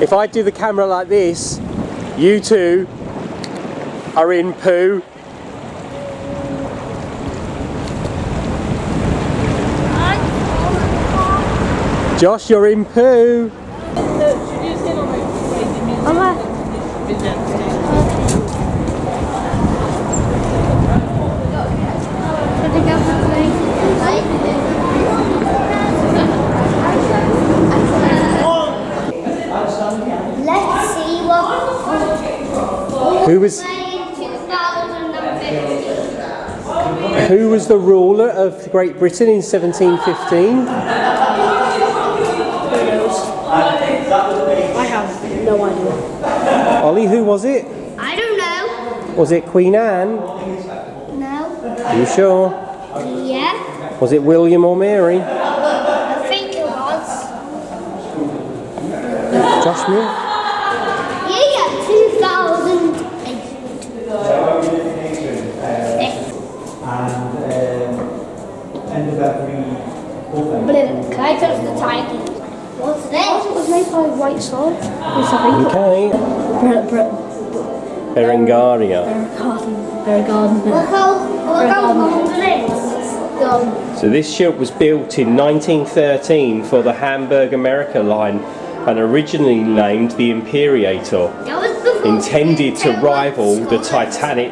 If I do the camera like this, you two are in poo. Josh, you're in poo. Let's see what. Who was the ruler of Great Britain in 1715? I have no idea. Ollie, who was it? I don't know. Was it Queen Anne? No. Are you sure? Yeah. Was it William or Mary? I think it was. Josh Mill? Yeah, 2008. End of every Blue. Can I touch the title? What's this? It was made by White Sword. Okay. Berengaria. Look how old it is. So this ship was built in 1913 for the Hamburg America line and originally named the Imperator, That was before intended to Pluto rival was the discovered. Titanic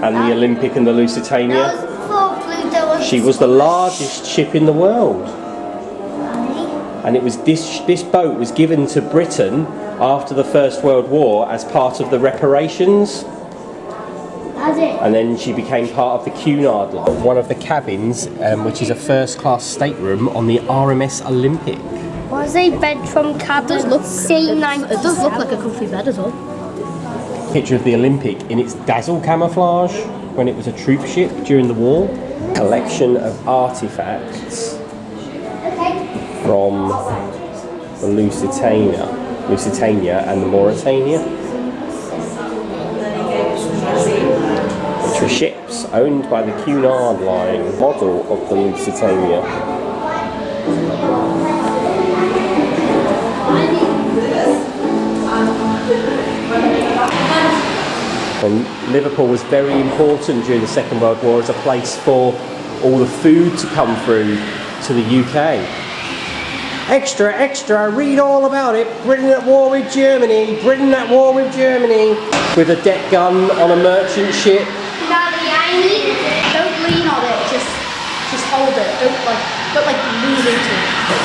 and the Olympic and the That Lusitania. was before Pluto was She was the largest ship in the world. And it was this boat was given to Britain after the First World War as part of the reparations. That's it. And then she became part of the Cunard line. One of the cabins, which is a first-class stateroom on the RMS Olympic. Was a bed from cabin It does look like a comfy bed as well. Picture of the Olympic in its dazzle camouflage when it was a troop ship during the war. Collection of artifacts from the Lusitania and the Mauritania, which were ships owned by the Cunard line, model of the Lusitania. And Liverpool was very important during the Second World War as a place for all the food to come through to the UK. Extra, extra, read all about it. Britain at war with Germany, Britain at war with Germany. With a deck gun on a merchant ship. Don't lean on it, just hold it. Don't lean into it.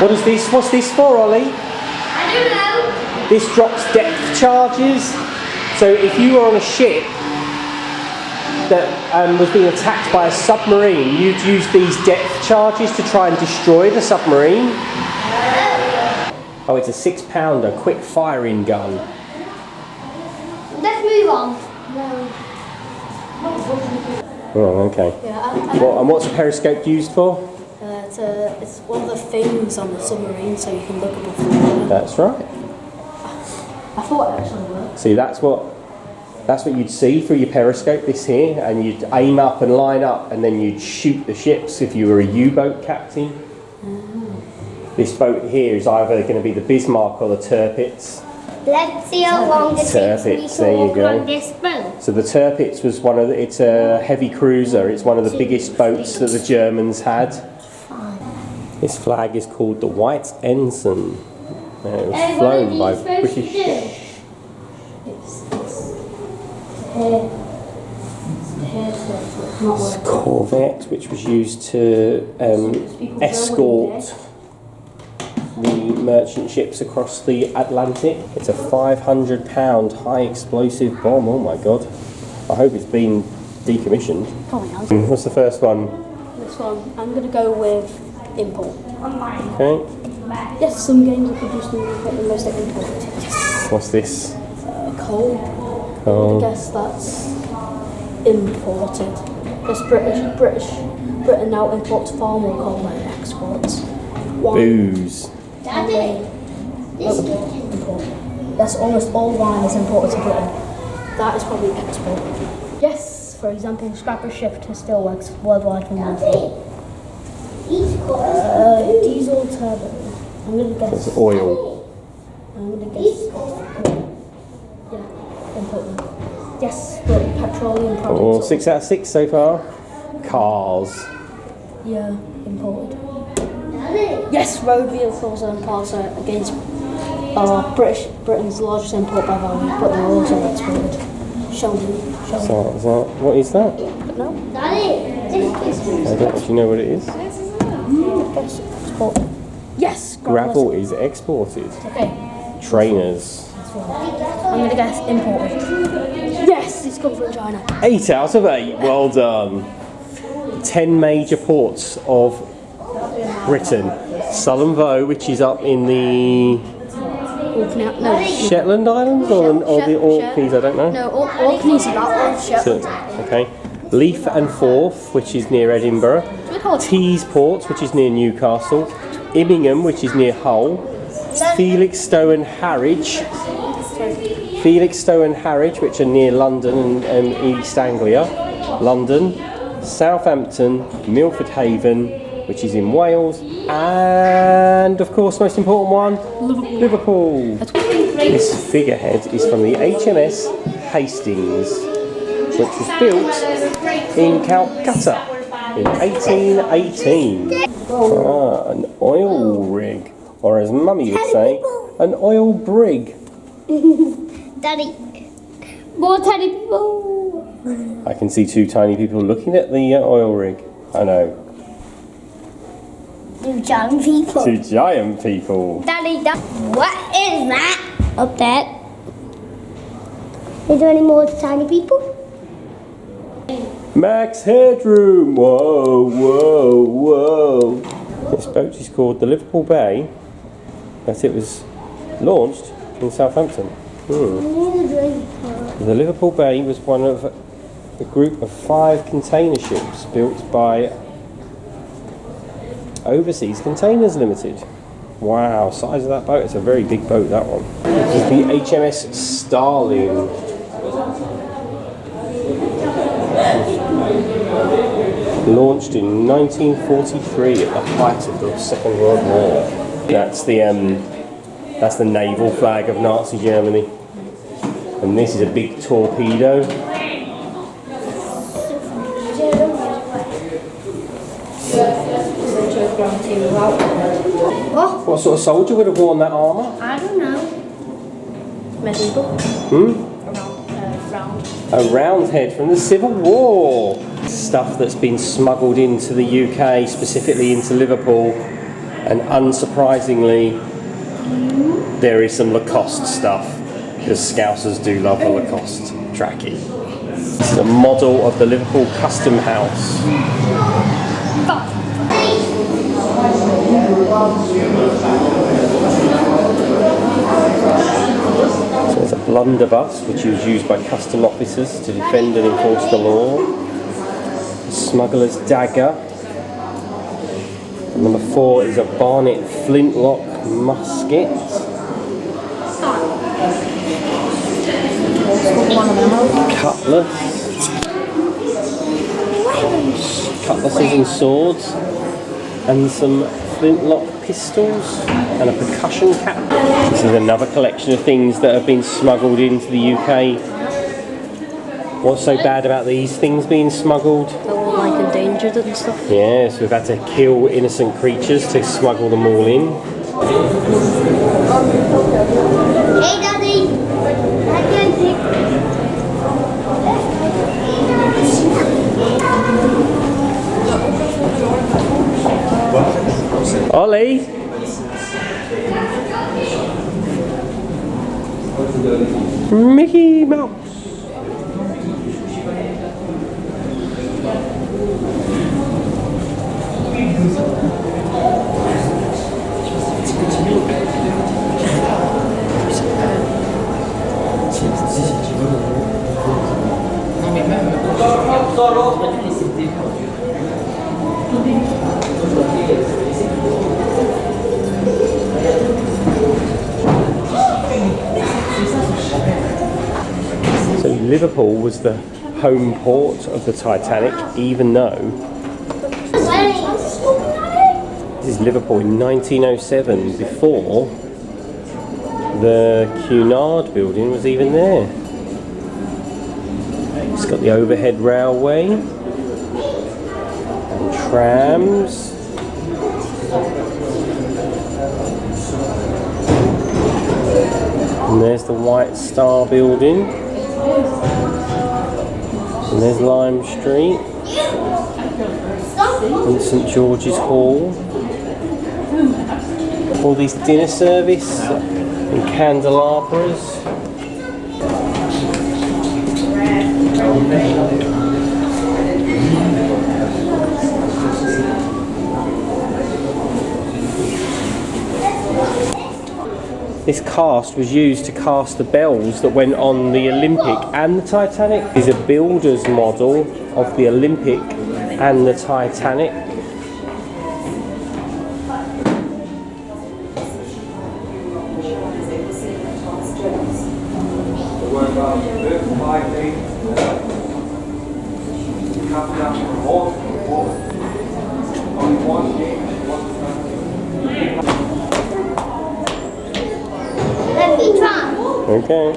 What's this for, Ollie? I don't know. This drops depth charges. So if you were on a ship that was being attacked by a submarine, you'd use these depth charges to try and destroy the submarine. Oh, it's a 6-pounder quick firing gun. Let's move on. Oh, okay. Yeah, And what's a periscope used for? it's one of the things on the submarine, so you can look above the water. That's right. I thought it actually worked. See, that's what you'd see through your periscope, this here, and you'd aim up and line up, and then you'd shoot the ships if you were a U-boat captain. This boat here is either going to be the Bismarck or the Tirpitz. Let's see how long it takes me Tirpitz, to there you walk go. on this boat. So the Tirpitz was it's a heavy cruiser. It's one of the biggest boats that the Germans had. This flag is called the White Ensign. It was flown by British ships. It's a corvette which was used to escort the merchant ships across the Atlantic. It's a 500-pound high explosive bomb. Oh my god. I hope it's been decommissioned. Probably has. What's the first one? This one, I'm going to go with import. Okay. Yes, some games are produced in the most imported. What's this? Coal. Oh. I guess that's imported. Because Britain now imports far more coal than it exports. Booze. Daddy, this Import. That's almost all wine is imported to Britain. That is probably export. Yes, for example, scrapper shift still works worldwide from Liverpool. Diesel turbo. I'm gonna guess. It's oil. I'm gonna guess. Yeah, imported. Yes, but petroleum products. Oh, 6 out of 6 so far. Cars. Yeah, imported. Yes, road vehicles and cars are against Britain's largest import by value, but they're also exported. Show me. What is that? No? Do you know what it is? Yes, exported. Yes, Gravel is exported. Okay. Trainers. I'm gonna guess imported. Yes, it's come from China. 8 out of 8. Well done. 10 major ports of Britain. Sullom Voe, which is up in the Shetland Islands or the Orkneys, I don't know. No, Orkneys are that one. Shetland. Okay. Leith and Forth, which is near Edinburgh. Teesport, which is near Newcastle. Immingham, which is near Hull. Felixstowe and Harwich. Which are near London and East Anglia. London. Southampton, Milford Haven, which is in Wales, and of course, most important one, Liverpool. This figurehead is from the HMS Hastings, which was built in Calcutta in 1818. An oil rig, or as Mummy would say, an oil brig. Daddy, more tiny people. I can see 2 tiny people looking at the oil rig. I know. 2 giant people. 2 giant people. Daddy, what is that up there? Is there any more tiny people? Max headroom. Whoa, whoa, whoa. This boat is called the Liverpool Bay, but it was launched in Southampton. The Liverpool Bay was one of a group of 5 container ships built by Overseas Containers Limited. Wow, size of that boat, it's a very big boat, that one. This is the HMS Starling. Launched in 1943 at the height of the Second World War. That's the naval flag of Nazi Germany. And this is a big torpedo. What sort of soldier would have worn that armour? I don't know. Medieval. Round. A Roundhead from the Civil War. Stuff that's been smuggled into the UK, specifically into Liverpool, and unsurprisingly, there is some Lacoste stuff, because Scousers do love a Lacoste trackie. This is a model of the Liverpool Custom House. So there's a blunderbuss, which was used by custom officers to defend and enforce the law. A smuggler's dagger. And number 4 is a Barnett flintlock musket. Cutlasses and swords, and some flintlock pistols, and a percussion cap. This is another collection of things that have been smuggled into the UK. What's so bad about these things being smuggled? They're all like endangered and stuff. Yes, we've had to kill innocent creatures to smuggle them all in. Hey, Daddy. Ollie! Mickey Mouse! So Liverpool was the home port of the Titanic, even though This is Liverpool in 1907, before the Cunard building was even there. It's got the overhead railway and trams. And there's the White Star building. And there's Lime Street. And St George's Hall. All these dinner service and candelabras. This cast was used to cast the bells that went on the Olympic and the Titanic. This is a builder's model of the Olympic and the Titanic. Let me try. Okay.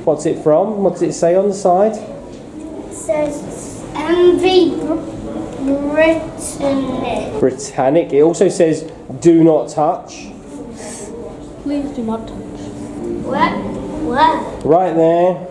What's it from? What does it say on the side? It says MV Britannic. Britannic. It also says do not touch. Please do not touch. What? What? Right there.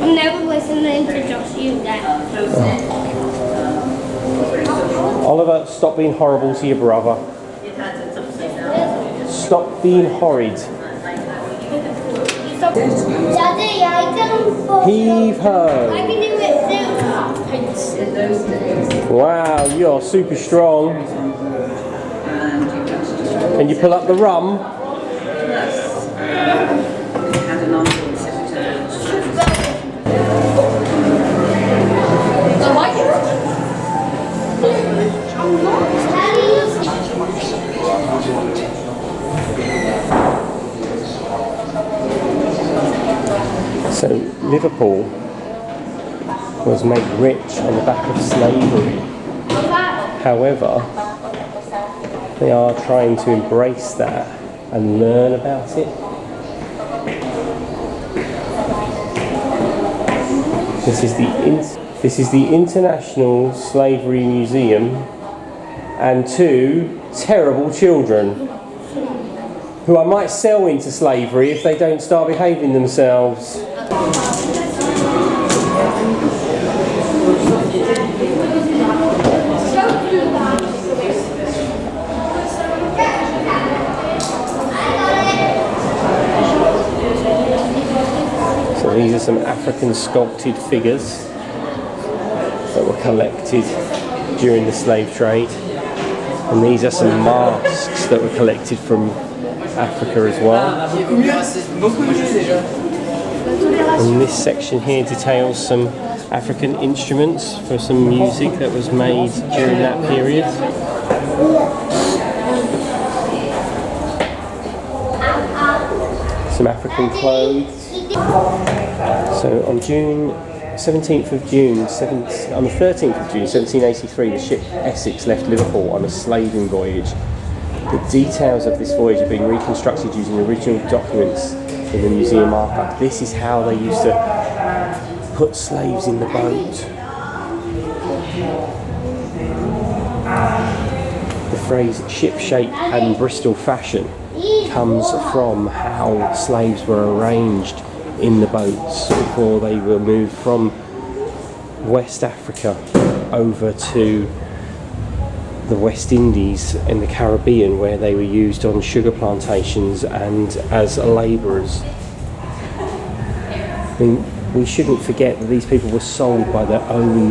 I'm never listening to just you guys. Oliver, stop being horrible to your brother. Stop being horrid. Daddy, I can put Heave I ho. can do it too. Wow, you're super strong. Can you pull up the rum? So Liverpool was made rich on the back of slavery. However, they are trying to embrace that and learn about it. This is the International Slavery Museum and two terrible children who I might sell into slavery if they don't start behaving themselves. So these are some African sculpted figures that were collected during the slave trade. And these are some masks that were collected from Africa as well. And this section here details some African instruments for some music that was made during that period. Some African clothes. So on June 17th of June, on the 13th of June 1783, the ship Essex left Liverpool on a slaving voyage. The details of this voyage have been reconstructed using original documents in the museum archive. This is how they used to put slaves in the boat. The phrase ship shape and Bristol fashion comes from how slaves were arranged in the boats before they were moved from West Africa over to the West Indies and the Caribbean, where they were used on sugar plantations and as labourers. I mean, we shouldn't forget that these people were sold by their own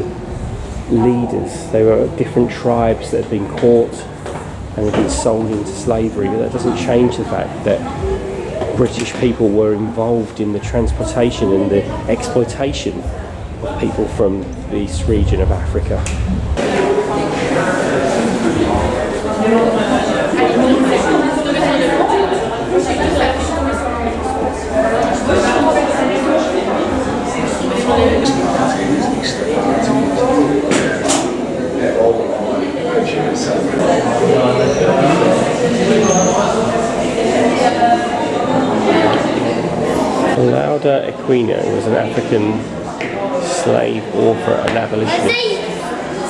leaders. They were different tribes that had been caught and had been sold into slavery, but that doesn't change the fact that British people were involved in the transportation and the exploitation of people from this region of Africa. Lauda Equino was an African slave author and abolitionist.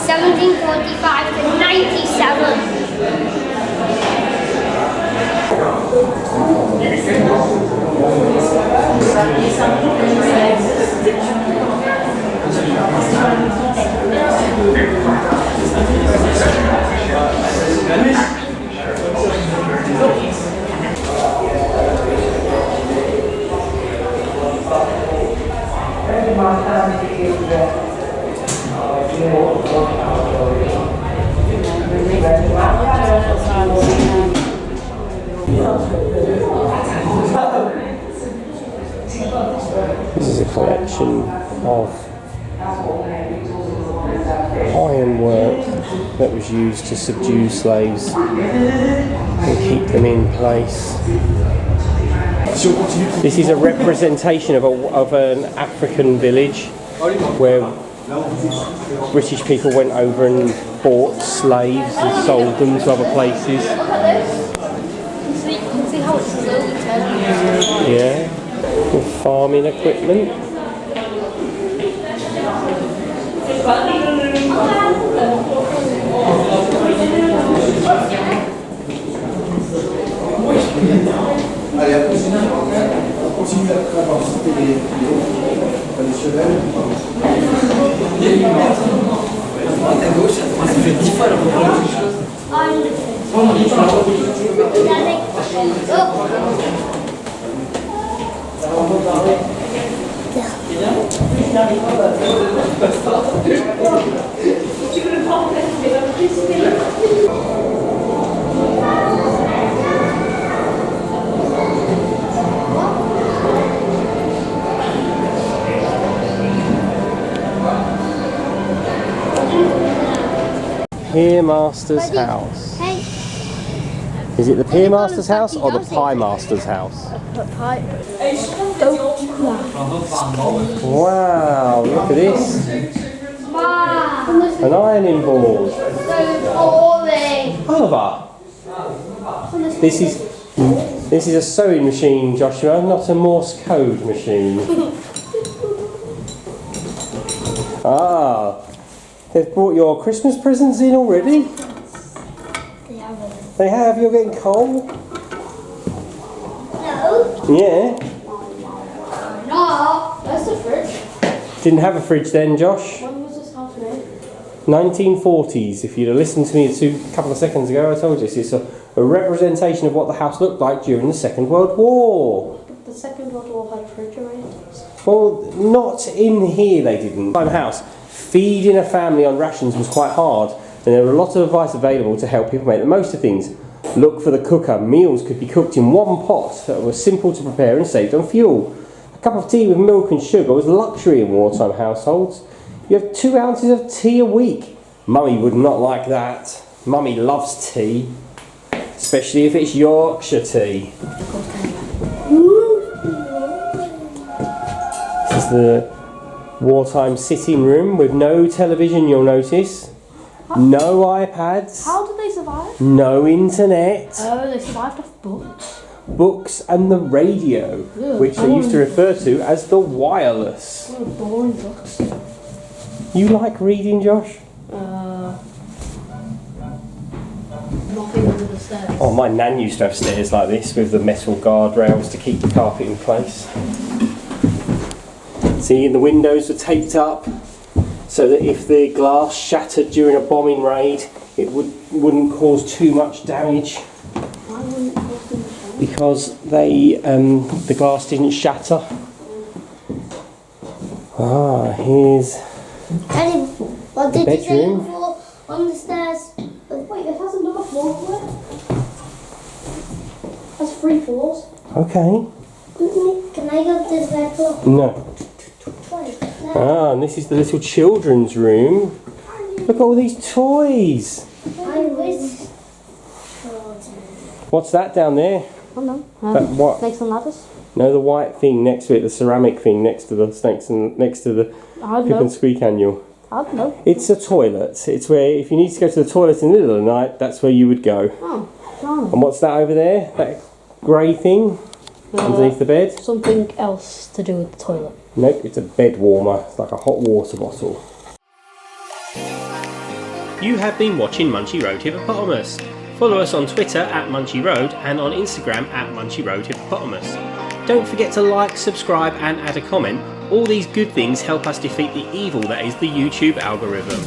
1745 to 97. This is a collection of ironwork that was used to subdue slaves and keep them in place. This is a representation of an African village where British people went over and bought slaves and sold them to other places. See how it's slowly turning? Yeah, with farming equipment. Piermasters House. Hey. Is it the Piermasters House or the Piemasters House? Wow, look at this. Mom. An ironing board. So boring. Oliver, this is a sewing machine, Joshua, not a Morse code machine. Ah, they've brought your Christmas presents in already? They haven't. They have, you're getting cold? No. Yeah. No. Where's the fridge? Didn't have a fridge then, Josh. When was this house made? 1940s. If you'd have listened to me a couple of seconds ago, I told you. It's a representation of what the house looked like during the Second World War. The Second World War had refrigerators. Well, not in here they didn't. House. Feeding a family on rations was quite hard, and there were a lot of advice available to help people make the most of things. Look for the cooker. Meals could be cooked in one pot that were simple to prepare and saved on fuel. A cup of tea with milk and sugar was a luxury in wartime households. You have 2 ounces of tea a week. Mummy would not like that. Mummy loves tea, especially if it's Yorkshire tea. This is the wartime sitting room with no television, you'll notice. No iPads. How did they survive? No internet. Oh, they survived off books. Books and the radio, which they used to refer to as the wireless. What a boring books. You like reading, Josh? Nothing under the stairs. Oh, my nan used to have stairs like this with the metal guardrails to keep the carpet in place. See, and the windows were taped up so that if the glass shattered during a bombing raid, it wouldn't cause too much damage. Why wouldn't it cause too much damage? Because the glass didn't shatter. Ah, here's Daddy, what did you say bedroom. before on the stairs? Wait, it has another floor to it? It has 3 floors. Okay. Can I go to this red block? No. Ah, and this is the little children's room. Look at all these toys. I wish. What's that down there? Oh no. That what? Snakes and ladders? No, the white thing next to it, the ceramic thing next to the snakes and next to the I don't Pip and know. Squeak annual. I don't know. It's a toilet. It's where if you need to go to the toilet in the middle of the night, that's where you would go. Oh, darn. And what's that over there? That grey thing underneath the bed? Something else to do with the toilet. Nope, it's a bed warmer. It's like a hot water bottle. You have been watching Munchy Road Hippopotamus. Follow us on Twitter at Munchy Road and on Instagram at Munchy Road Hippopotamus. Don't forget to like, subscribe and add a comment. All these good things help us defeat the evil that is the YouTube algorithm.